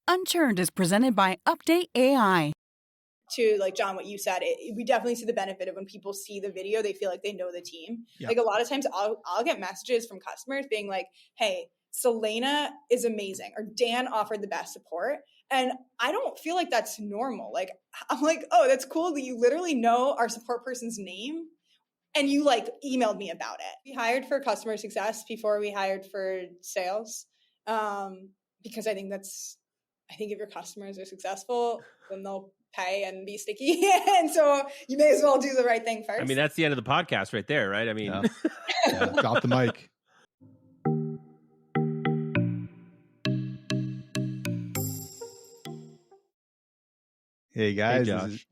Unchurned is presented by UpdateAI. To like John, what you said, we definitely see the benefit of when people see the video, they feel like they know the team. Yeah. Like a lot of times I'll get messages from customers being like, hey, Selena is amazing, or Dan offered the best support. And I don't feel like that's normal. Like, I'm like, oh, that's cool that you literally know our support person's name and you like emailed me about it. We hired for customer success before we hired for sales. Because I think if your customers are successful, then they'll pay and be sticky. And so you may as well do the right thing first. I mean, that's the end of the podcast right there, right? I mean, yeah. Drop the mic. Hey guys. Hey, Josh.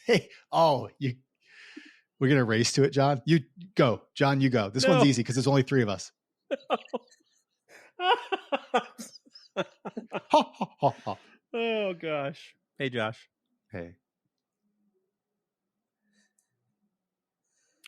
Hey, we're going to race to it, John. You go. John, you go. This one's easy because there's only 3 of us. Oh gosh. Hey Josh. Hey.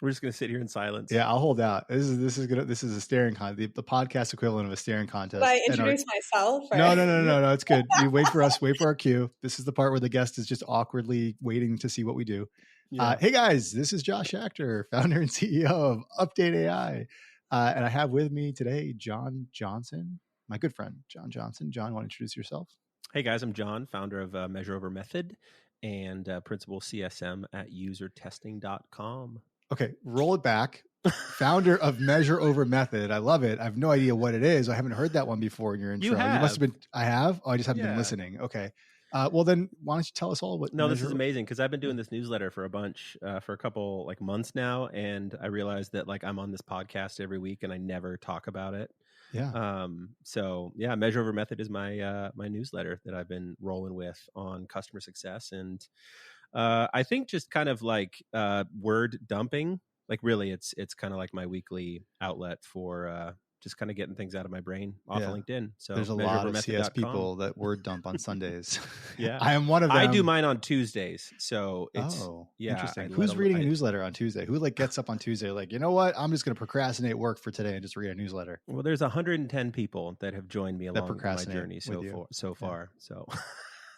We're just gonna sit here in silence. Yeah, I'll hold out. This is a staring contest. The podcast equivalent of a staring contest. Should I introduce myself? Or? No. It's good. You wait for us. Wait for our cue. This is the part where the guest is just awkwardly waiting to see what we do. Yeah. Hey guys, this is Josh Actor, founder and CEO of UpdateAI, and I have with me today John Johnson, my good friend John Johnson. John, want to introduce yourself? Hey guys, I'm John, founder of Measure Over Method and principal CSM at usertesting.com. Okay, roll it back. Founder of Measure Over Method. I love it. I have no idea what it is. I haven't heard that one before in your intro. You must have been. I have? Oh, I just haven't been listening. Okay. Well, then why don't you tell us all what... No, this is amazing because I've been doing this newsletter for a couple like months now. And I realized that like I'm on this podcast every week and I never talk about it. Yeah. So yeah, Measure Over Method is my newsletter that I've been rolling with on customer success. And I think just kind of like word dumping, like really it's kind of like my weekly outlet for just kind of getting things out of my brain off of LinkedIn. So there's a lot of CS people that word dump on Sundays. Yeah. I am one of them. I do mine on Tuesdays. So it's interesting. Who's reading a newsletter on Tuesday? Who like gets up on Tuesday like, you know what? I'm just going to procrastinate work for today and just read a newsletter. Well, there's 110 people that have joined me along my journey so far. So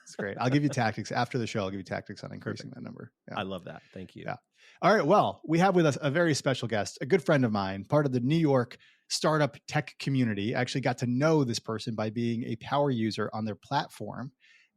it's great. I'll give you tactics after the show. I'll give you tactics on increasing that number. Yeah. I love that. Thank you. Yeah. All right. Well, we have with us a very special guest, a good friend of mine, part of the New York startup tech community. I actually got to know this person by being a power user on their platform.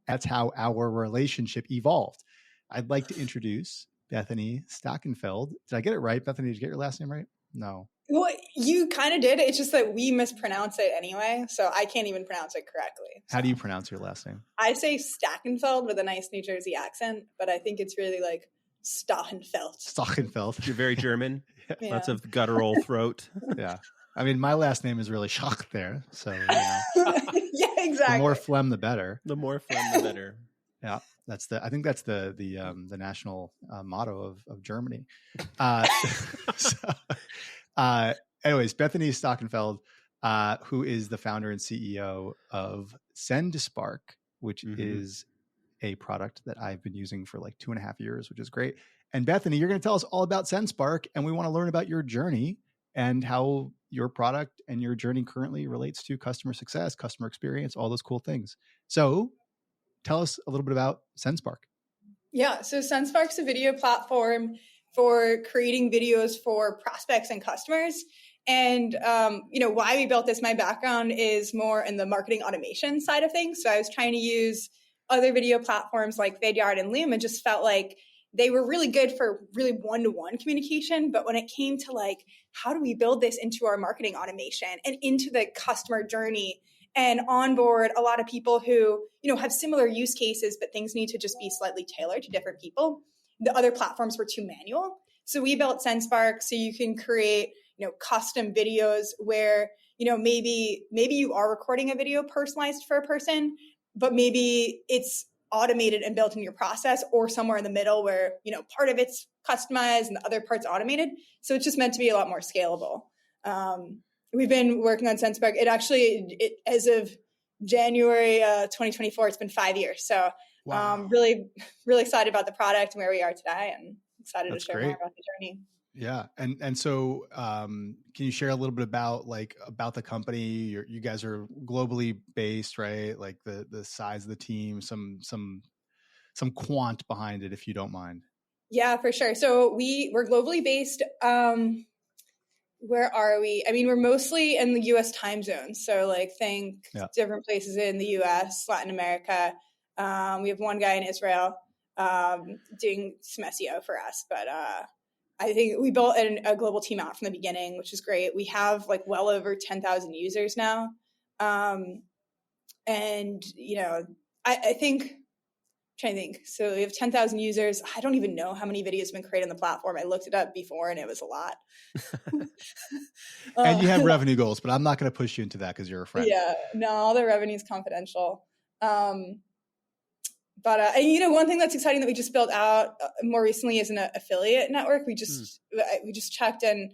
That's how our relationship evolved. I'd like to introduce Bethany Stachenfeld. Did I get it right? Bethany, did you get your last name right? No. Well, you kind of did. It's just that we mispronounce it anyway, so I can't even pronounce it correctly. So. How do you pronounce your last name? I say Stachenfeld with a nice New Jersey accent, but I think it's really like Stachenfeld. Stachenfeld. You're very German. Yeah. Lots of guttural throat. Yeah. I mean, my last name is really Schach there, so yeah, exactly. The more phlegm, the better. The more phlegm, the better. Yeah, I think that's the national motto of Germany. Anyways, Bethany Stachenfeld, who is the founder and CEO of Sendspark, which is a product that I've been using for like 2.5 years, which is great. And Bethany, you're going to tell us all about Sendspark, and we want to learn about your journey and how your product and your journey currently relates to customer success, customer experience, all those cool things. So tell us a little bit about Sendspark. Yeah, so Sendspark's a video platform for creating videos for prospects and customers. And, why we built this, my background is more in the marketing automation side of things. So I was trying to use other video platforms like Vidyard and Loom and just felt like they were really good for really one-to-one communication. But when it came to like, how do we build this into our marketing automation and into the customer journey and onboard a lot of people who, have similar use cases, but things need to just be slightly tailored to different people. The other platforms were too manual. So we built Sendspark so you can create, custom videos where, maybe you are recording a video personalized for a person, but maybe it's automated and built in your process or somewhere in the middle where, part of it's customized and the other part's automated. So it's just meant to be a lot more scalable. We've been working on Sendspark. It as of January 2024, it's been 5 years. So wow. Really, really excited about the product and where we are today and excited to share more about the journey. Yeah. And so can you share a little bit about the company? You guys are globally based, right? Like the size of the team, some quant behind it, if you don't mind. Yeah, for sure. So we're globally based. Where are we? I mean, we're mostly in the US time zone. So like think different places in the US, Latin America. We have one guy in Israel doing some SEO for us, but I think we built a global team out from the beginning, which is great. We have like well over 10,000 users now. And, you know, I think, I'm trying to think. So we have 10,000 users. I don't even know how many videos have been created on the platform. I looked it up before and it was a lot. And you have revenue goals, but I'm not going to push you into that because you're a friend. Yeah, no, all the revenue is confidential. But and, you know, one thing that's exciting that we just built out more recently is an affiliate network. We just checked, and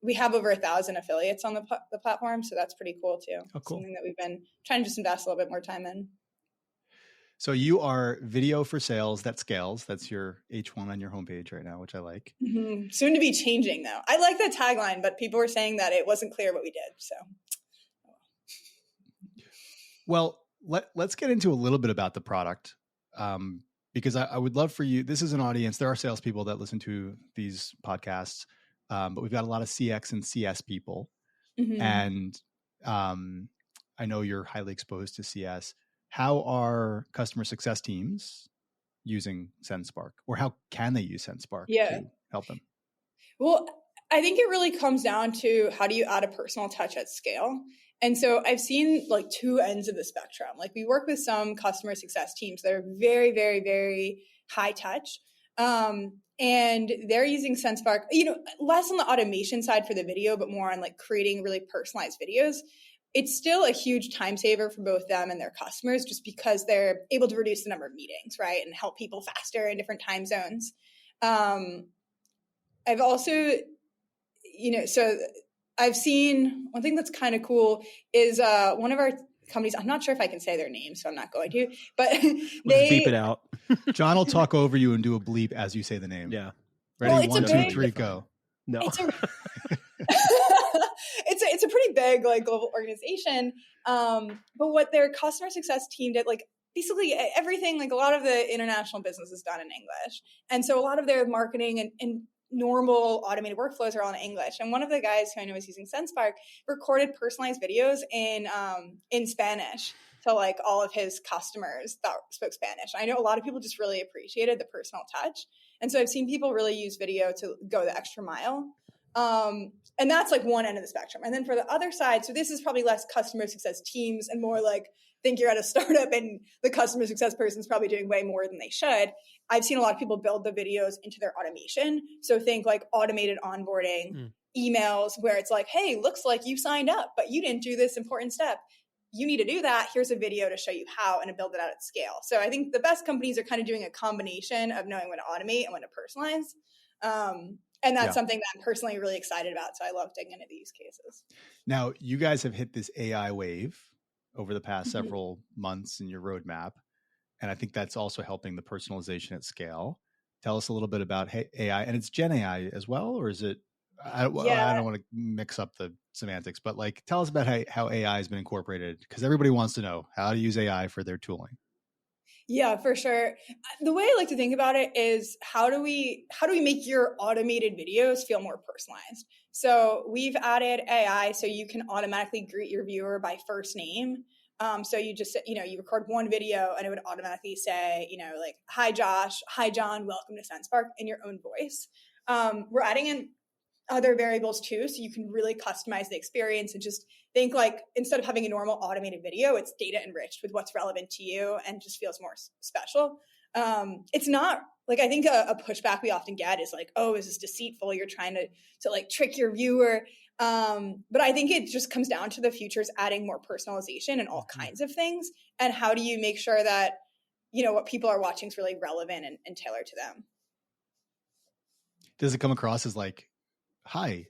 we have over 1,000 affiliates on the platform, so that's pretty cool too. Oh, cool. Something that we've been trying to just invest a little bit more time in. So you are video for sales that scales. That's your H1 on your homepage right now, which I like. Mm-hmm. Soon to be changing though. I like that tagline, but people were saying that it wasn't clear what we did. So, well, let's get into a little bit about the product. Because I would love for you, this is an audience, there are salespeople that listen to these podcasts, but we've got a lot of CX and CS people. Mm-hmm. And I know you're highly exposed to CS. How are customer success teams using Sendspark, or how can they use Sendspark to help them? Well, I think it really comes down to how do you add a personal touch at scale? And so I've seen like two ends of the spectrum. Like we work with some customer success teams that are very, very, very high touch. And they're using Sendspark, you know, less on the automation side for the video, but more on like creating really personalized videos. It's still a huge time saver for both them and their customers just because they're able to reduce the number of meetings, right? And help people faster in different time zones. I've also, you know, so I've seen one thing that's kind of cool is one of our companies, I'm not sure if I can say their name, so I'm not going to, but we'll beep it out. John will talk over you and do a bleep as you say the name. Yeah. Ready? Well, 1, 2, 3, go. No. It's a pretty big like global organization. But what their customer success team did, like basically everything, like a lot of the international business is done in English. And so a lot of their marketing and normal automated workflows are all in English. And one of the guys who I know is using Sendspark recorded personalized videos in Spanish to like all of his customers that spoke Spanish. I know a lot of people just really appreciated the personal touch. And so I've seen people really use video to go the extra mile. And that's like one end of the spectrum. And then for the other side, so this is probably less customer success teams and more like think you're at a startup and the customer success person's probably doing way more than they should. I've seen a lot of people build the videos into their automation. So think like automated onboarding, emails where it's like, hey, looks like you signed up, but you didn't do this important step. You need to do that. Here's a video to show you how and to build it out at scale. So I think the best companies are kind of doing a combination of knowing when to automate and when to personalize. And that's something that I'm personally really excited about. So I love digging into these cases. Now, you guys have hit this AI wave over the past several months in your roadmap. And I think that's also helping the personalization at scale. Tell us a little bit about AI. And it's Gen AI as well, or is it? I don't want to mix up the semantics, but like tell us about how AI has been incorporated, because everybody wants to know how to use AI for their tooling. Yeah, for sure. The way I like to think about it is how do we make your automated videos feel more personalized? So we've added AI so you can automatically greet your viewer by first name. So you just, you record one video and it would automatically say, like, hi, Josh, hi, John, welcome to Sendspark in your own voice. We're adding in other variables too, so you can really customize the experience and just think like instead of having a normal automated video, it's data enriched with what's relevant to you and just feels more special. It's not like, I think a pushback we often get is like, oh, is this deceitful? You're trying to like trick your viewer. But I think it just comes down to the futures adding more personalization and all kinds of things. And how do you make sure that, what people are watching is really relevant and tailored to them? Does it come across as like, hi,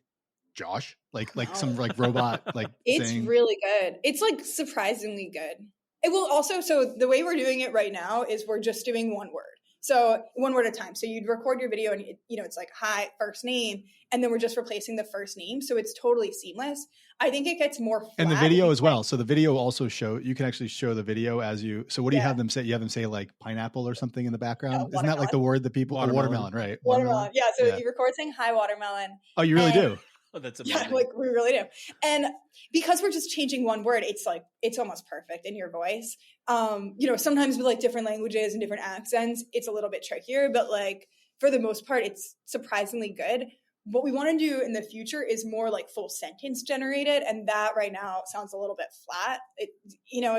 Josh, like some like robot, like it's saying... really good. It's like surprisingly good. It will also, so the way we're doing it right now is we're just doing one word. So one word at a time. So you'd record your video and it's like, hi, first name. And then we're just replacing the first name. So it's totally seamless. I think it gets more flat. And the video as well. So the video also you can actually show the video as you, so what do you have them say? You have them say like pineapple or something in the background? Isn't that like the word that people, watermelon, right? Watermelon. Yeah. So you record saying, hi, watermelon. Oh, you really do? Oh, that's amazing. Yeah, like we really do. And because we're just changing one word, it's like, it's almost perfect in your voice. Sometimes with like different languages and different accents, it's a little bit trickier, but like for the most part, it's surprisingly good. What we want to do in the future is more like full sentence generated. And that right now sounds a little bit flat. It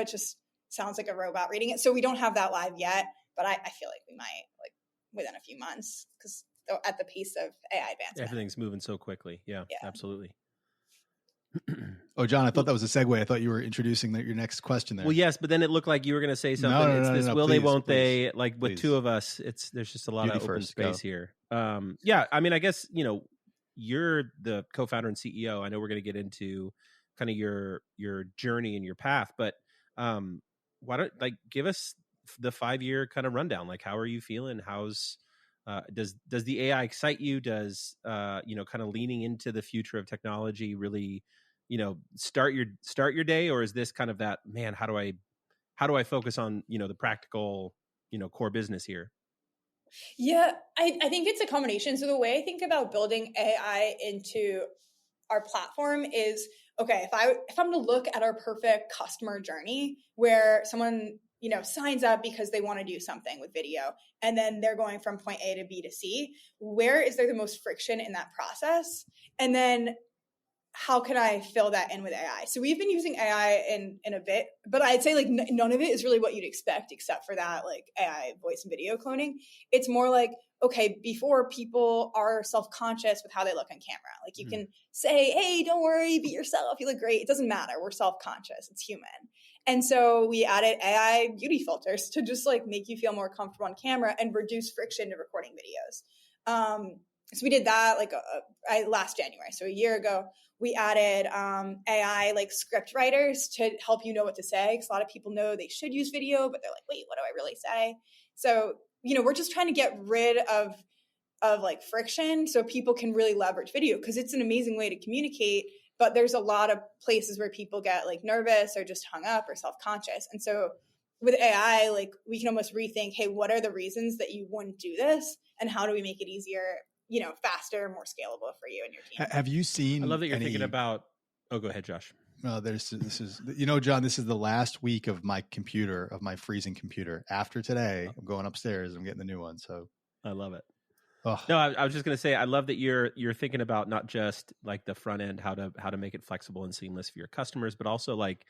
just sounds like a robot reading it. So we don't have that live yet, but I feel like we might like within a few months because at the pace of AI advancement. Everything's moving so quickly. Yeah. Absolutely. Oh, John, I thought that was a segue. I thought you were introducing your next question there. Well, yes, but then it looked like you were going to say something. No, will please, they, won't please, they? Like with two of us, there's just a lot of open space here. Yeah, I mean, I guess, you're the co-founder and CEO. I know we're going to get into kind of your journey and your path, but why don't give us the 5-year kind of rundown? Like, how are you feeling? How's does the AI excite you? Does kind of leaning into the future of technology really start your day, or is this kind of that, man, how do I focus on the practical core business here? Yeah, I think it's a combination. So the way I think about building AI into our platform is, okay, if I'm to look at our perfect customer journey where someone signs up because they want to do something with video, and then they're going from point A to B to C, where is there the most friction in that process? And then how can I fill that in with AI? So we've been using AI in a bit, but I'd say like none of it is really what you'd expect except for that like AI voice and video cloning. It's more like, okay, before people are self-conscious with how they look on camera. Like you can say, hey, don't worry, be yourself. You look great. It doesn't matter. We're self-conscious. It's human. And so we added AI beauty filters to just like make you feel more comfortable on camera and reduce friction to recording videos. So we did that last January. So a year ago, we added AI like script writers to help you know what to say. Because a lot of people know they should use video, but they're like, wait, what do I really say? So, we're just trying to get rid of like friction so people can really leverage video because it's an amazing way to communicate. But there's a lot of places where people get like nervous or just hung up or self-conscious. And so with AI, like we can almost rethink, hey, what are the reasons that you wouldn't do this? And how do we make it easier, faster, more scalable for you and your team? Have you seen? I love that you're thinking about. Oh, go ahead, Josh. This is John, this is the last week of my freezing computer. After today, I'm going upstairs. I'm getting the new one. So I love it. Oh. No, I was just going to say, I love that you're thinking about not just like the front end, how to make it flexible and seamless for your customers, but also like,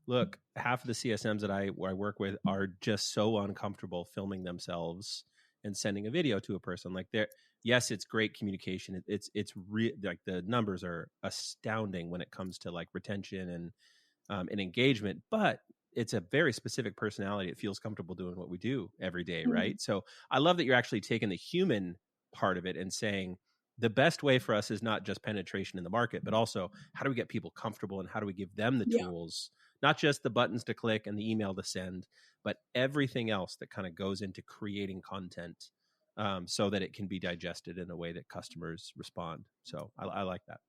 look, half of the CSMs that I work with are just so uncomfortable filming themselves and sending a video to a person. Like yes, it's great communication. It's like the numbers are astounding when it comes to like retention and engagement, but it's a very specific personality. It feels comfortable doing what we do every day, right? So I love that you're actually taking the human part of it and saying the best way for us is not just penetration in the market, but also how do we get people comfortable and how do we give them the tools, not just the buttons to click and the email to send, but everything else that kind of goes into creating content so that it can be digested in a way that customers respond. So I like that.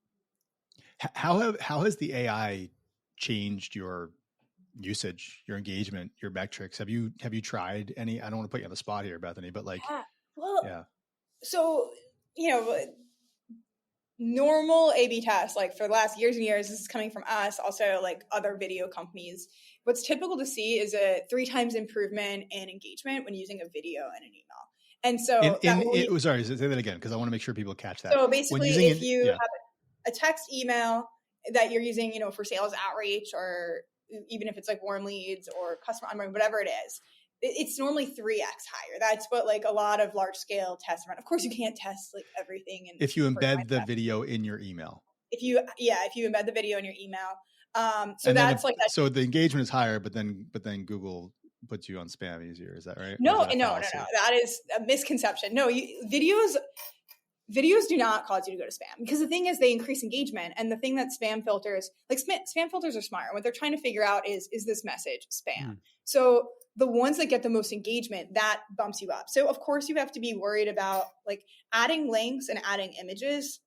How has the AI changed your usage, your engagement, your metrics? Have you tried any? I don't want to put you on the spot here, Bethany, but like, So, normal A/B tests, like for the last years and years, this is coming from us, also like other video companies. What's typical to see is a 3 times improvement in engagement when using a video and an email. And so, sorry, say that again, because I want to make sure people catch that. So basically, if you have a text email that you're using, for sales outreach, or even if it's like warm leads or customer onboarding, whatever it is, it's normally 3x higher. That's what like a lot of large scale tests run. Of course, you can't test like everything. If you embed the video in your email. If you embed the video in your email, so that's like that. So the engagement is higher, but then Google puts you on spam easier. Is that right? No. That is a misconception. No, videos do not cause you to go to spam, because the thing is they increase engagement. And the thing that spam filters are smart. What they're trying to figure out is this message spam? So the ones that get the most engagement, that bumps you up. So of course you have to be worried about like adding links and adding images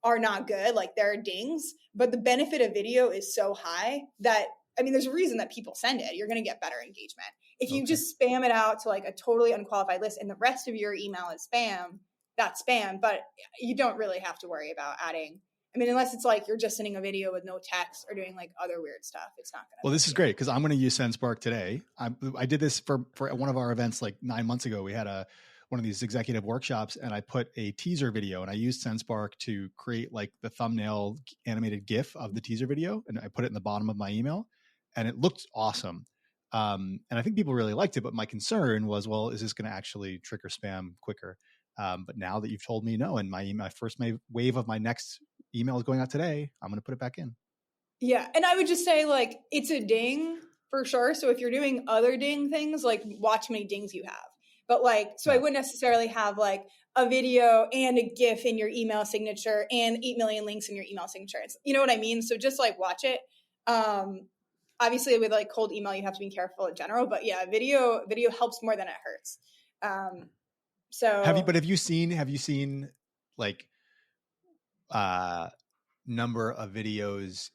are not good. Like there are dings, but the benefit of video is so high that, I mean, there's a reason that people send it. You're going to get better engagement. If you just spam it out to like a totally unqualified list and the rest of your email is spam, that's spam, but you don't really have to worry about adding. I mean, unless it's like you're just sending a video with no text or doing like other weird stuff, it's not going to. Well, this is great because I'm going to use Sendspark today. I did this for one of our events like 9 months ago. We had one of these executive workshops, and I put a teaser video, and I used Sendspark to create like the thumbnail animated GIF of the teaser video, and I put it in the bottom of my email, and it looked awesome. And I think people really liked it, but my concern was, well, is this going to actually trigger spam quicker? But now that you've told me no, and my first wave of my next email is going out today, I'm going to put it back in. Yeah. And I would just say like, it's a ding for sure. So if you're doing other ding things, like watch how many dings you have. But like, so I wouldn't necessarily have like a video and a GIF in your email signature and 8 million links in your email signature. You know what I mean? So just like watch it. Obviously with like cold email, you have to be careful in general, but yeah, video helps more than it hurts. So have you seen like number of videos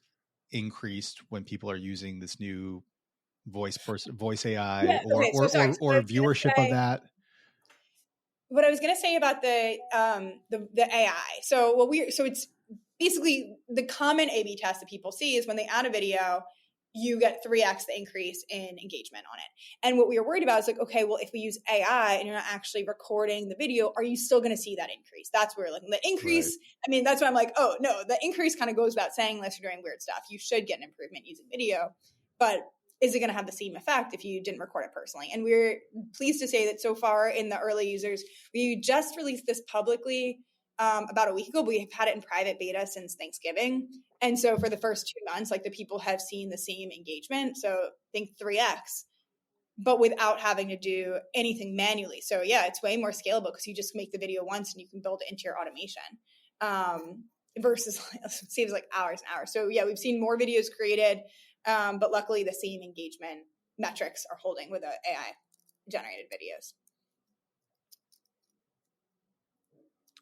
increased when people are using this new voice AI or viewership of that? What I was going to say about the AI. So it's basically the common A/B test that people see is when they add a video, you get 3x the increase in engagement on it. And what we were worried about is like, okay, well, if we use AI and you're not actually recording the video, are you still going to see that increase? That's where like the increase, right. I mean, that's why I'm like, oh no, the increase kind of goes without saying unless you're doing weird stuff. You should get an improvement using video, but is it going to have the same effect if you didn't record it personally? And we're pleased to say that so far in the early users, we just released this publicly about a week ago, but we have had it in private beta since Thanksgiving. And so for the first 2 months, like the people have seen the same engagement. So I think 3x, but without having to do anything manually. So yeah, it's way more scalable because you just make the video once and you can build it into your automation versus it saves like hours and hours. So yeah, we've seen more videos created, but luckily the same engagement metrics are holding with AI generated videos.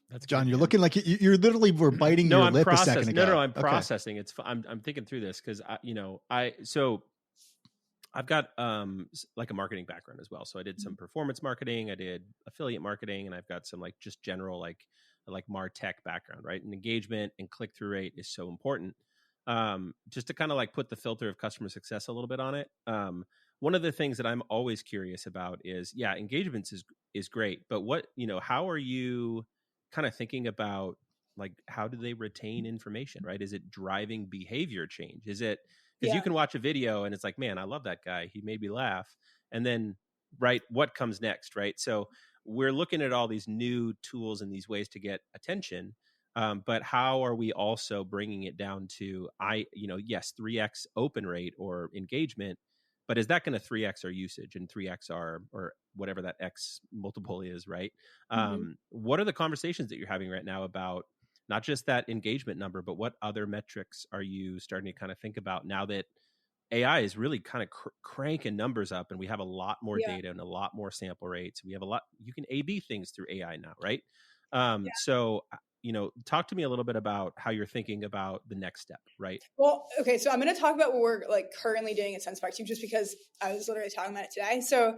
That's John, good, you're looking like you literally were biting your lip a second ago. No, I'm processing. It's I'm thinking through this because I've got like a marketing background as well. So I did some performance marketing, I did affiliate marketing, and I've got some like just general like MarTech background, right? And engagement and click-through rate is so important. Just to kind of like put the filter of customer success a little bit on it. One of the things that I'm always curious about is, yeah, engagements is great, but how are you kind of thinking about like how do they retain information, right? Is it driving behavior change? Is it because you can watch a video and it's like, man, I love that guy, he made me laugh, and then right, what comes next, right? So we're looking at all these new tools and these ways to get attention, but how are we also bringing it down to yes, 3x open rate or engagement, but is that going to 3x our usage and 3x our, or whatever that X multiple is, right? What are the conversations that you're having right now about not just that engagement number, but what other metrics are you starting to kind of think about now that AI is really kind of cranking numbers up and we have a lot more data and a lot more sample rates. We have a lot, you can A/B things through AI now, right? So, talk to me a little bit about how you're thinking about the next step, right? Well, okay. So I'm going to talk about what we're like currently doing at Sendspark too, just because I was literally talking about it today. So,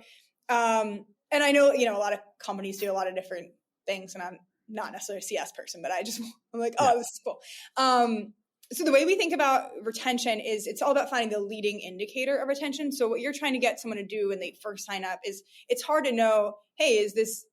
and I know, a lot of companies do a lot of different things, and I'm not necessarily a CS person, but I'm like, oh, this is cool. So the way we think about retention is it's all about finding the leading indicator of retention. So what you're trying to get someone to do when they first sign up is it's hard to know, hey, is this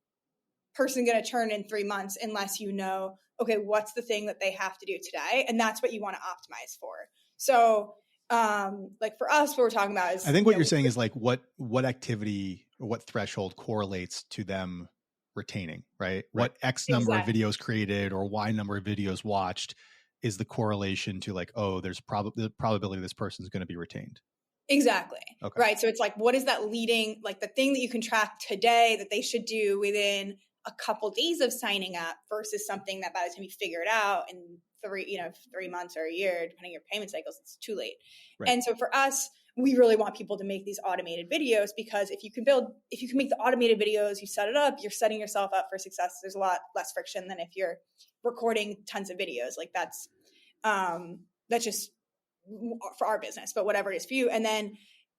person going to churn in 3 months unless you know, okay, what's the thing that they have to do today? And that's what you want to optimize for. So like for us, what we're talking about is, I think what you're saying is like what activity or what threshold correlates to them retaining, right? What X number of videos created or Y number of videos watched is the correlation to like, oh, there's the probability this person is going to be retained. Exactly. Okay. Right. So it's like, what is that leading, like the thing that you can track today that they should do within a couple days of signing up versus something that by the time you figure it out in 3 months or a year, depending on your payment cycles, it's too late. Right. And so for us, we really want people to make these automated videos, because if you can make the automated videos, you set it up, you're setting yourself up for success. There's a lot less friction than if you're recording tons of videos. Like that's just for our business, but whatever it is for you. And then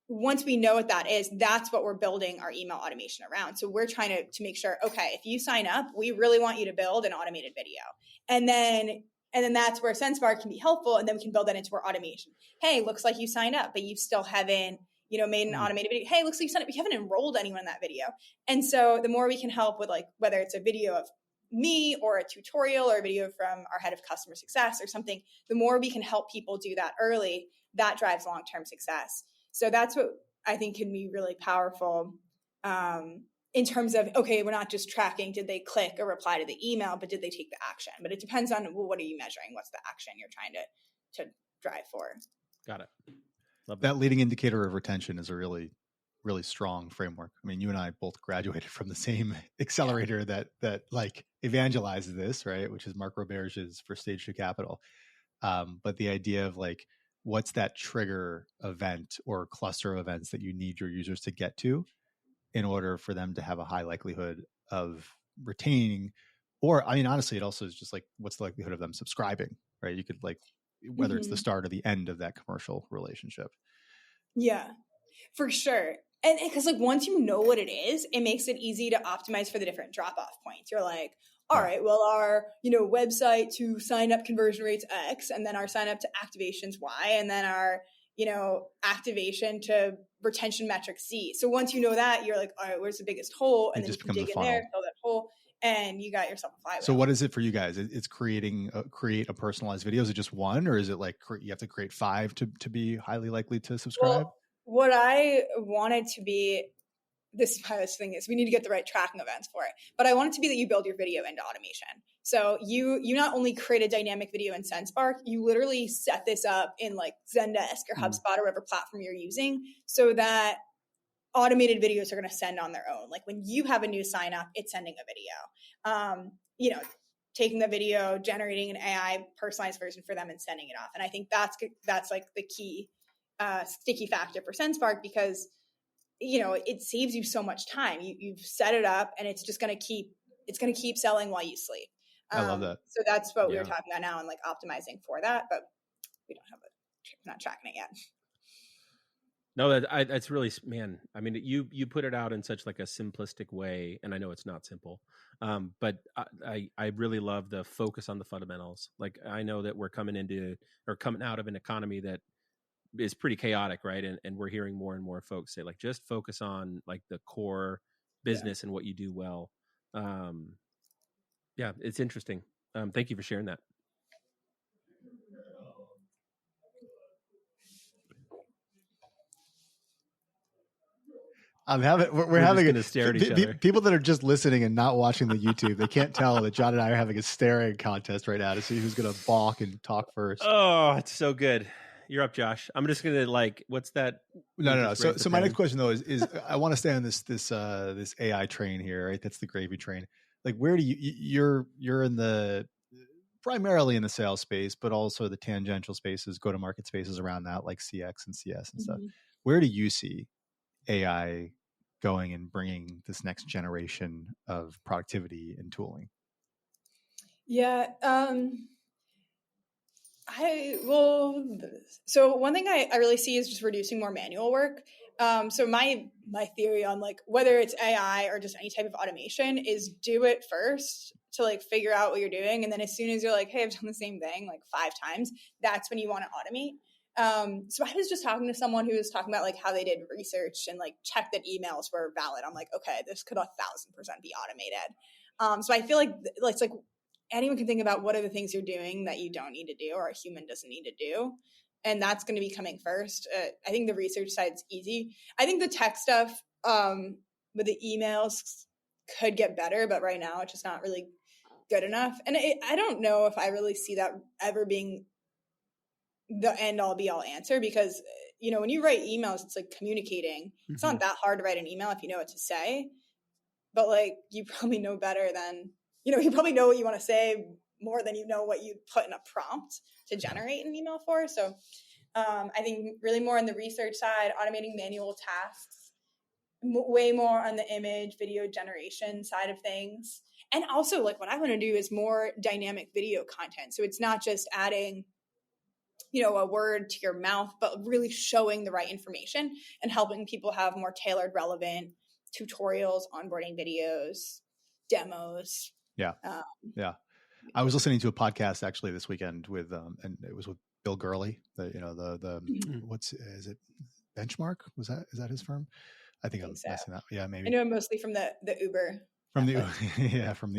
once we know what that is, that's what we're building our email automation around. So we're trying to make sure, okay, if you sign up, we really want you to build an automated video. And then that's where Sendspark can be helpful. And then we can build that into our automation. Hey, looks like you signed up, but you still haven't, made an automated video. Hey, looks like you signed up, but you haven't enrolled anyone in that video. And so the more we can help with, like, whether it's a video of me or a tutorial or a video from our head of customer success or something, the more we can help people do that early, that drives long-term success. So that's what I think can be really powerful in terms of, okay, we're not just tracking, did they click or reply to the email, but did they take the action? But it depends on, well, what are you measuring? What's the action you're trying to drive for? Got it. Love that leading indicator of retention is a really, really strong framework. I mean, you and I both graduated from the same accelerator that like evangelizes this, right? Which is Mark Roberge's for Stage 2 Capital. But the idea of like, what's that trigger event or cluster of events that you need your users to get to in order for them to have a high likelihood of retaining? Or, I mean, honestly, it also is just like, what's the likelihood of them subscribing, right? You could like, whether it's the start or the end of that commercial relationship. Yeah, for sure. And because like once you know what it is, it makes it easy to optimize for the different drop-off points. You're like, all right, well, our website to sign up conversion rates X, and then our sign up to activations Y, and then our activation to retention metric Z. So once you know that, you're like, all right, where's the biggest hole? And then you can dig in there, fill that hole, and you got yourself a flywheel. So what is it for you guys? It's create a personalized video. Is it just one, or is it like you have to create 5 to be highly likely to subscribe? Well, what I wanted to be, this is why this thing is, we need to get the right tracking events for it. But I want it to be that you build your video into automation. So you not only create a dynamic video in Sendspark, you literally set this up in like Zendesk or HubSpot or whatever platform you're using, so that automated videos are going to send on their own. Like when you have a new sign up, it's sending a video. Taking the video, generating an AI personalized version for them and sending it off. And I think that's like the key sticky factor for Sendspark, because it saves you so much time. You've set it up, and it's just going to keep selling while you sleep. I love that. So that's what we were talking about now, and like optimizing for that, but we're not tracking it yet. No, that's really, man. I mean, you put it out in such like a simplistic way, and I know it's not simple, but I really love the focus on the fundamentals. Like I know that we're coming out of an economy that is pretty chaotic, right? And we're hearing more and more folks say like, just focus on like the core business and what you do well. Yeah, it's interesting. Thank you for sharing that. We're having a stare at each other. People that are just listening and not watching the YouTube, they can't tell that John and I are having a staring contest right now to see who's going to balk and talk first. Oh, it's so good. You're up, Josh. I'm just going to like, what's that? No. So my next question though is I want to stay on this AI train here, right? That's the gravy train. Like, where do you're in primarily in the sales space, but also the tangential spaces, go-to-market spaces around that, like CX and CS and stuff. Where do you see AI going and bringing this next generation of productivity and tooling? Yeah. So one thing I really see is just reducing more manual work. So my theory on like whether it's AI or just any type of automation is do it first to like figure out what you're doing. And then as soon as you're like, hey, I've done the same thing like 5 times, that's when you want to automate. So I was just talking to someone who was talking about like how they did research and like checked that emails were valid. I'm like, okay, this could 1,000% be automated. So I feel like it's like anyone can think about what are the things you're doing that you don't need to do or a human doesn't need to do. And that's going to be coming first. I think the research side's easy. I think the tech stuff with the emails could get better, but right now it's just not really good enough. And I don't know if I really see that ever being the end all be all answer, because when you write emails, it's like communicating. It's not that hard to write an email if you know what to say, but like you probably know better than you probably know what you want to say more than you know what you put in a prompt to generate an email for. So I think really more on the research side, automating manual tasks, way more on the image video generation side of things. And also, like, what I want to do is more dynamic video content. So it's not just adding, a word to your mouth, but really showing the right information and helping people have more tailored, relevant tutorials, onboarding videos, demos. Yeah. I was listening to a podcast actually this weekend with, and it was with Bill Gurley, the is it Benchmark? Is that his firm? I think I'm messing up. Yeah, maybe. I know him mostly from the Uber. From the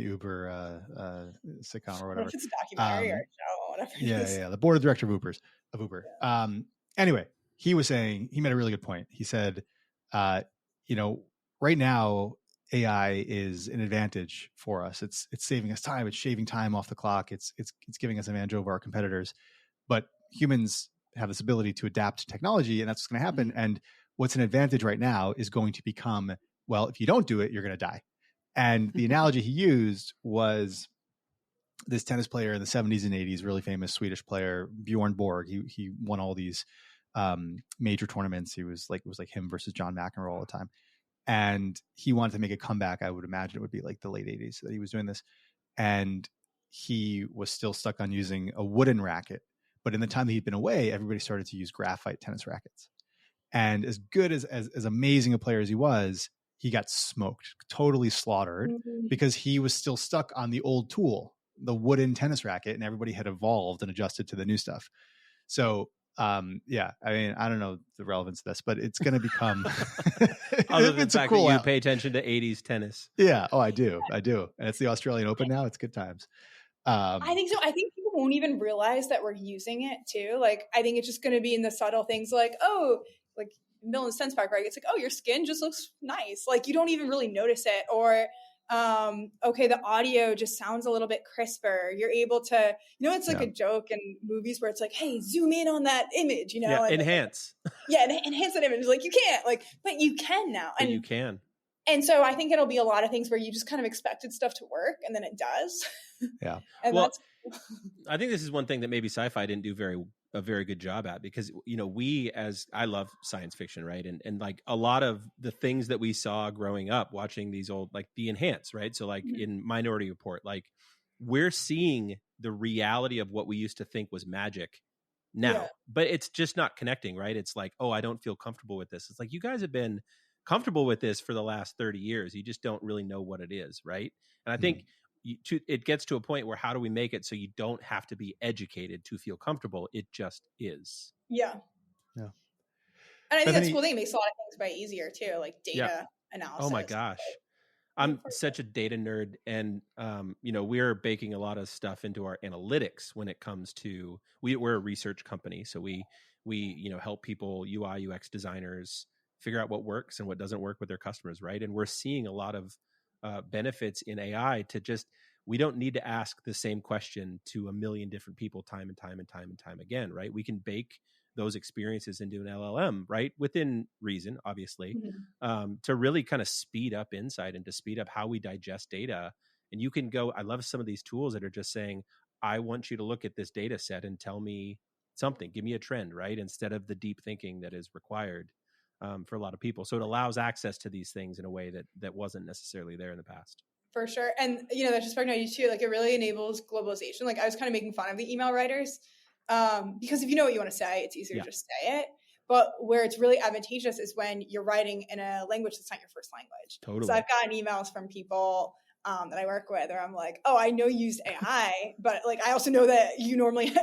Uber sitcom or whatever. It's a documentary or a show, whatever. Yeah. The board of director of Uber. Yeah. Anyway, he was saying, he made a really good point. He said, right now AI is an advantage for us. It's saving us time. It's shaving time off the clock. It's giving us an advantage over our competitors. But humans have this ability to adapt to technology, and that's what's going to happen. And what's an advantage right now is going to become, well, if you don't do it, you're going to die. And the analogy he used was this tennis player in the 70s and 80s, really famous Swedish player, Bjorn Borg. He won all these major tournaments. It was like him versus John McEnroe all the time. And he wanted to make a comeback. I would imagine it would be like the late 80s that he was doing this. And he was still stuck on using a wooden racket. But in the time that he'd been away, everybody started to use graphite tennis rackets. And as good as amazing a player as he was, he got smoked, totally slaughtered, because he was still stuck on the old tool, the wooden tennis racket, and everybody had evolved and adjusted to the new stuff. So, I mean, I don't know the relevance of this, but it's going to become other than the fact that you pay attention to 80s tennis. Yeah. Oh, I do. And it's the Australian Open now. It's good times. I think so. I think people won't even realize that we're using it too. Like, I think it's just going to be in the subtle things like, like Bill and Sendspark, right? It's like, your skin just looks nice. Like, you don't even really notice it. Or, the audio just sounds a little bit crisper. You're able to, it's like a joke in movies where it's like, hey, zoom in on that image, Yeah, enhance. Enhance that image. Like, you can't, but you can now. And you can. And so I think it'll be a lot of things where you just kind of expected stuff to work, and then it does. Yeah. And well, I think this is one thing that maybe sci-fi didn't do a very good job at, because I love science fiction, right? And like a lot of the things that we saw growing up watching these old, like the Enhance, right? So like in Minority Report, like we're seeing the reality of what we used to think was magic now, but it's just not connecting, right? It's like, I don't feel comfortable with this. It's like, you guys have been comfortable with this for the last 30 years. You just don't really know what it is, right? And I think it gets to a point where how do we make it so you don't have to be educated to feel comfortable? It just is. Yeah. And I think that's cool thing. It makes a lot of things way easier too, like data analysis. Oh my gosh. I'm such a data nerd, and we're baking a lot of stuff into our analytics when it comes to, we're a research company. So we help people, UI, UX designers, figure out what works and what doesn't work with their customers, right? And we're seeing a lot of benefits in AI to just, we don't need to ask the same question to a million different people time and time again, right? We can bake those experiences into an LLM, right? Within reason, obviously, to really kind of speed up insight and to speed up how we digest data. And you can go, I love some of these tools that are just saying, I want you to look at this data set and tell me something, give me a trend, right? Instead of the deep thinking that is required for a lot of people. So it allows access to these things in a way that wasn't necessarily there in the past. For sure. And, that's just part of too. Like, it really enables globalization. Like, I was kind of making fun of the email writers because if you know what you want to say, it's easier to just say it. But where it's really advantageous is when you're writing in a language that's not your first language. Totally. So I've gotten emails from people that I work with, or I'm like, I know you use AI, but like, I also know that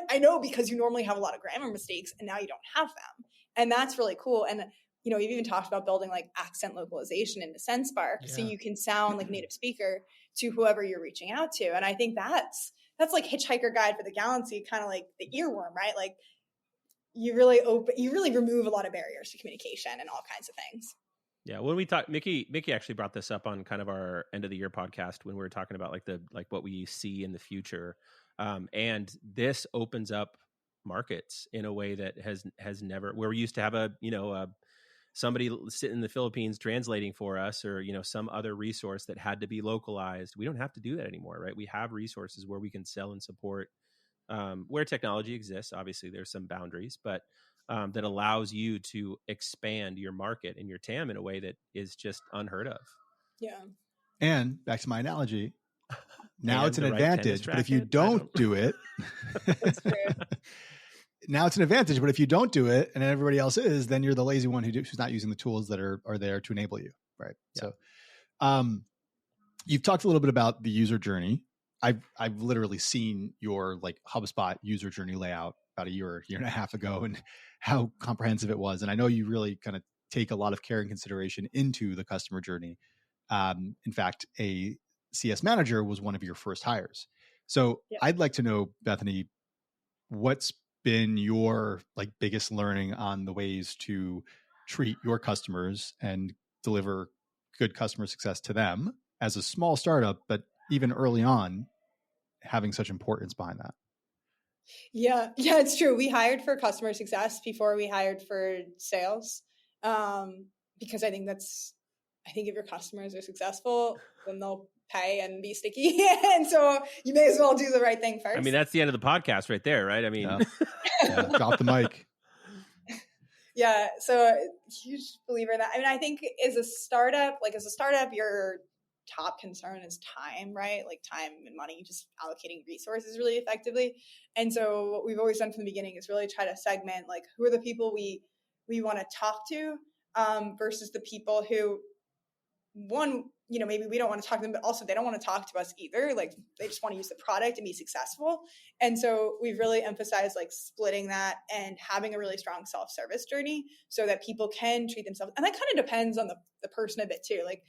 I know because you normally have a lot of grammar mistakes and now you don't have them. And that's really cool. And you've even talked about building like accent localization into Sendspark, so you can sound like a native speaker to whoever you're reaching out to. And I think that's like Hitchhiker Guide for the Galaxy, kind of like the earworm, right? Like you really remove a lot of barriers to communication and all kinds of things. Yeah, when we talk, Mickey actually brought this up on kind of our end of the year podcast when we were talking about like what we see in the future, and this opens up markets in a way that has never. Where we used to have somebody sitting in the Philippines translating for us, or some other resource that had to be localized. We don't have to do that anymore, right? We have resources where we can sell and support where technology exists. Obviously, there's some boundaries, but that allows you to expand your market and your TAM in a way that is just unheard of. Yeah. And back to my analogy, now And it's an the right tennis advantage, but if you racket? I don't do it, That's true. now it's an advantage, but if you don't do it and everybody else is, then you're the lazy one who's not using the tools that are there to enable you. Right. Yeah. So, you've talked a little bit about the user journey. I've literally seen your like HubSpot user journey layout about a year and a half ago, and how comprehensive it was. And I know you really kind of take a lot of care and consideration into the customer journey. In fact, a CS manager was one of your first hires. So Yeah. I'd like to know, Bethany, what's been your like biggest learning on the ways to treat your customers and deliver good customer success to them as a small startup, but even early on, having such importance behind that? Yeah, it's true. We hired for customer success before we hired for sales, because I think if your customers are successful, then they'll pay and be sticky, and so you may as well do the right thing first. I mean, that's the end of the podcast right there, right? I mean, Yeah, drop the mic. Yeah, so huge believer in that. I mean, I think as a startup, your top concern is time, right? Like time and money, just allocating resources really effectively. And so what we've always done from the beginning is really try to segment like who are the people we want to talk to, versus the people who, one, maybe we don't want to talk to them, but also they don't want to talk to us either. Like they just want to use the product and be successful. And so we've really emphasized like splitting that and having a really strong self-service journey so that people can treat themselves. And that kind of depends on the person a bit too. Like,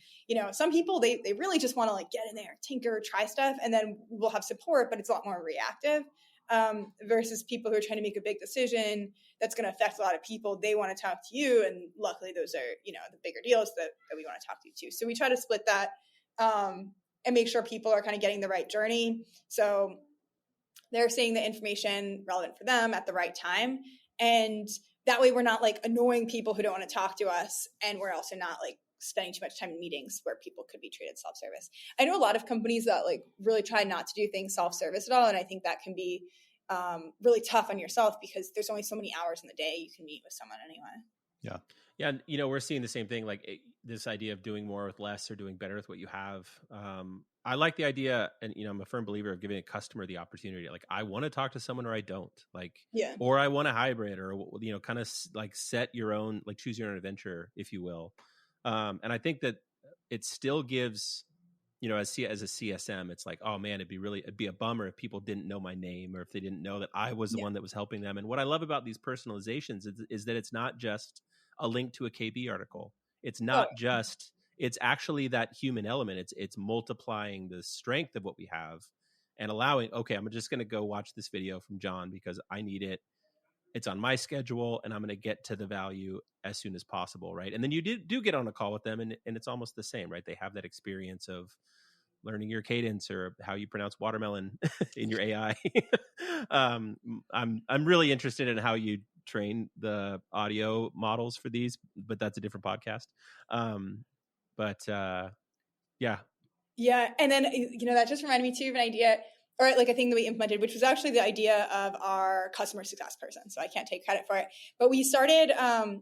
some people, they really just want to like get in there, tinker, try stuff, and then we'll have support, but it's a lot more reactive. Versus people who are trying to make a big decision that's going to affect a lot of people. They want to talk to you. And luckily those are, the bigger deals that we want to talk to you too. So we try to split that, and make sure people are kind of getting the right journey. So they're seeing the information relevant for them at the right time. And that way we're not like annoying people who don't want to talk to us. And we're also not like spending too much time in meetings where people could be treated self-service. I know a lot of companies that like really try not to do things self-service at all. And I think that can be really tough on yourself because there's only so many hours in the day you can meet with someone anyway. Yeah. Yeah. We're seeing the same thing, like this idea of doing more with less or doing better with what you have. I like the idea, and I'm a firm believer of giving a customer the opportunity. Like I want to talk to someone or I don't, like, yeah, or I want a hybrid, or kind of like set your own, like choose your own adventure, if you will. And I think that it still gives, as a CSM, it's like, oh man, it'd be a bummer if people didn't know my name or if they didn't know that I was the one that was helping them. And what I love about these personalizations is that it's not just a link to a KB article. It's not just, it's actually that human element. It's multiplying the strength of what we have and allowing, okay, I'm just going to go watch this video from John because I need it. It's on my schedule and I'm going to get to the value as soon as possible. Right. And then you do get on a call with them and it's almost the same, right? They have that experience of learning your cadence or how you pronounce watermelon in your AI. I'm really interested in how you train the audio models for these, but that's a different podcast. Yeah. Yeah. And then, that just reminded me too of an idea, or like a thing that we implemented, which was actually the idea of our customer success person. So I can't take credit for it, but we started,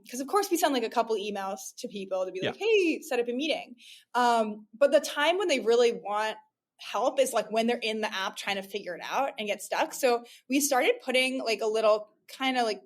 because of course we send like a couple emails to people to be like, hey, set up a meeting. But the time when they really want help is like when they're in the app trying to figure it out and get stuck. So we started putting like a little kind of like,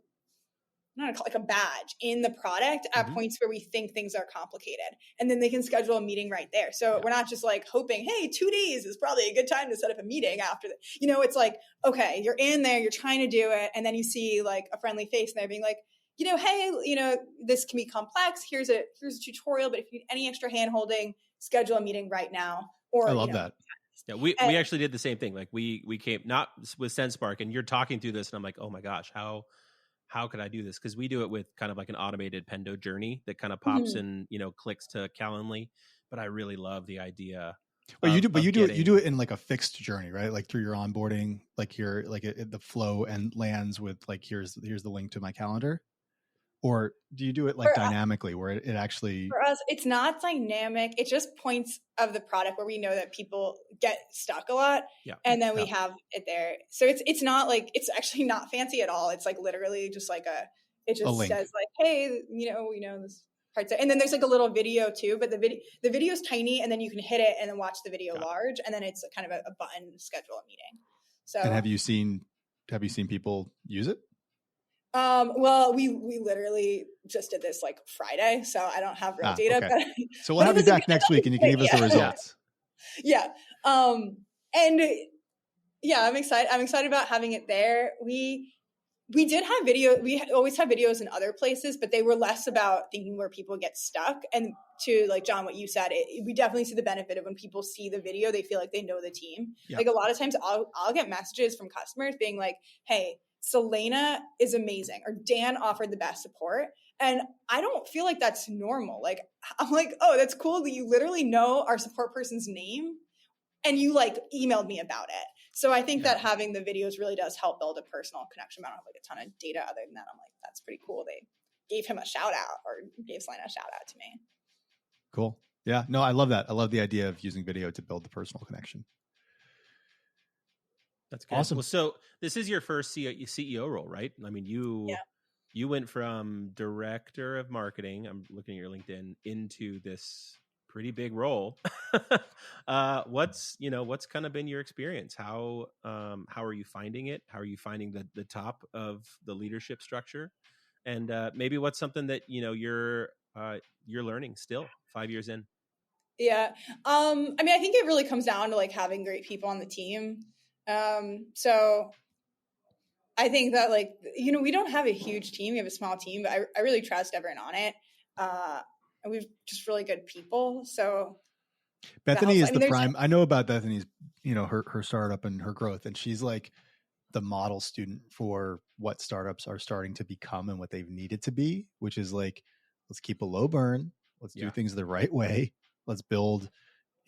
not like a badge in the product at points where we think things are complicated, and then they can schedule a meeting right there. So we're not just like hoping, hey, 2 days is probably a good time to set up a meeting after that. It's like, okay, you're in there, you're trying to do it. And then you see like a friendly face and they're being like, hey, this can be complex. Here's a tutorial, but if you need any extra hand holding, schedule a meeting right now. Or I love that. Yeah, we actually did the same thing. Like we came not with Sendspark, and you're talking through this and I'm like, oh my gosh, how could I do this? Because we do it with kind of like an automated Pendo journey that kind of pops and clicks to Calendly. But I really love the idea. Well, you do it in like a fixed journey, right? Like through your onboarding, like you're like the flow and lands with like here's the link to my calendar. Or do you do it like dynamically where it actually... For us, it's not dynamic. It's just points of the product where we know that people get stuck a lot. Yeah. And then we have it there. So it's not like, it's actually not fancy at all. It's like literally just like it just says like, hey, we know this part's, and then there's like a little video too, but the video is tiny, and then you can hit it and then watch the video large, and then it's kind of a button to schedule a meeting. So, and have you seen people use it? Well, we literally just did this like Friday, so I don't have real data. Okay. But, so we'll have you back next week, and you can give us the results. Yeah. And yeah, I'm excited about having it there. We did have video. We always have videos in other places, but they were less about thinking where people get stuck. And to like John, what you said, we definitely see the benefit of when people see the video, they feel like they know the team. Yeah. Like a lot of times I'll get messages from customers being like, hey, Selena is amazing, or Dan offered the best support. And I don't feel like that's normal. Like, I'm like, oh, that's cool that you literally know our support person's name and you like emailed me about it. So I think that having the videos really does help build a personal connection. I don't have like a ton of data other than that. I'm like, that's pretty cool. They gave him a shout out, or gave Selena a shout out to me. Cool. Yeah, no, I love that. I love the idea of using video to build the personal connection. That's good. Awesome. Well, so this is your first CEO role, right? I mean, you went from director of marketing, I'm looking at your LinkedIn, into this pretty big role. What's kind of been your experience? How are you finding it? How are you finding the top of the leadership structure? And maybe what's something that you're learning still 5 years in? Yeah. I mean, I think it really comes down to like having great people on the team. So I think that like, we don't have a huge team. We have a small team, but I really trust everyone on it. And we've just really good people. So Bethany is the prime. I know about Bethany's, her startup and her growth, and she's like the model student for what startups are starting to become and what they've needed to be, which is like, let's keep a low burn. Let's do things the right way. Let's build,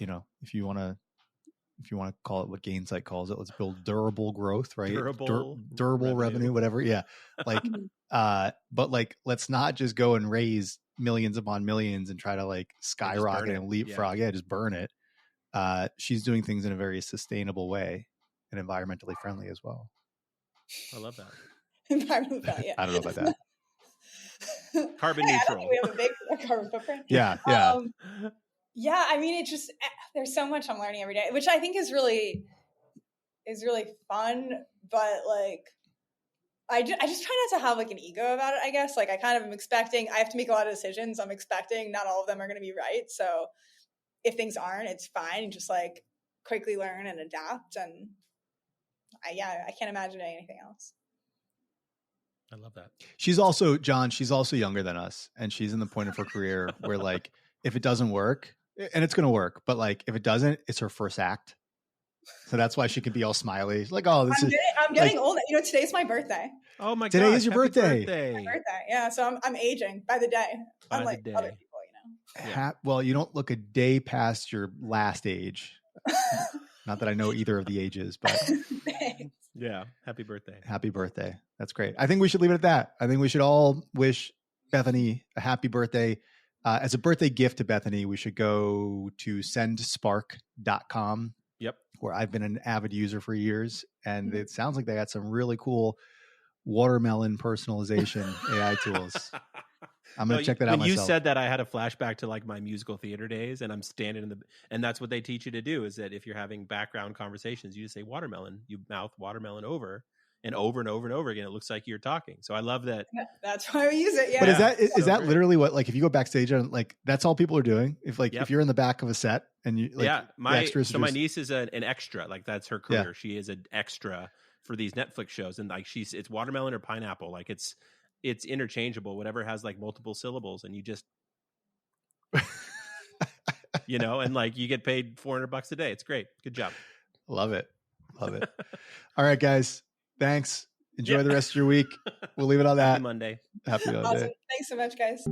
if you want to call it what Gainsight calls it, let's build durable growth, right? Durable revenue, whatever. Yeah. Like, but like, let's not just go and raise millions upon millions and try to like skyrocket and leapfrog. Yeah, just burn it. She's doing things in a very sustainable way and environmentally friendly as well. I love that. Environmentally friendly, yeah. I don't know about that. Carbon neutral. I don't think we have a big carbon footprint. Yeah. Yeah, I mean, there's so much I'm learning every day, which I think is really fun. But like, I just try not to have like an ego about it, I guess. Like I kind of am expecting, I have to make a lot of decisions. I'm expecting not all of them are going to be right. So if things aren't, it's fine. Just like quickly learn and adapt. And I can't imagine anything else. I love that. She's also younger than us. And she's in the point of her career where like, if it doesn't work, and it's going to work, but like, if it doesn't, it's her first act. So that's why she can be all smiley. Like, oh, I'm getting old. Today's my birthday. Oh my God. Today is your birthday. My birthday. Yeah. So I'm aging by the day. Unlike other people, Well, you don't look a day past your last age. Not that I know either of the ages, but yeah. Happy birthday. Happy birthday. That's great. I think we should leave it at that. I think we should all wish Bethany a happy birthday. As a birthday gift to Bethany, we should go to sendspark.com. Yep. Where I've been an avid user for years. And it sounds like they got some really cool watermelon personalization AI tools. I'm going to check that out myself. When you said that, I had a flashback to like my musical theater days, and I'm standing and that's what they teach you to do, is that if you're having background conversations, you just say watermelon, you mouth watermelon over and over and over and over again. It looks like you're talking. So I love that. That's why we use it. Yeah. But is that literally what, like, if you go backstage and like, that's all people are doing? If like, if you're in the back of a set and you like, my niece is an extra, like that's her career. Yeah. She is an extra for these Netflix shows. And like, it's watermelon or pineapple. Like it's interchangeable, whatever has like multiple syllables, and you just, and like you get paid $400 a day. It's great. Good job. Love it. All right, guys. Thanks. Enjoy the rest of your week. We'll leave it on that. Happy Monday. Happy Monday. Awesome. Thanks so much, guys.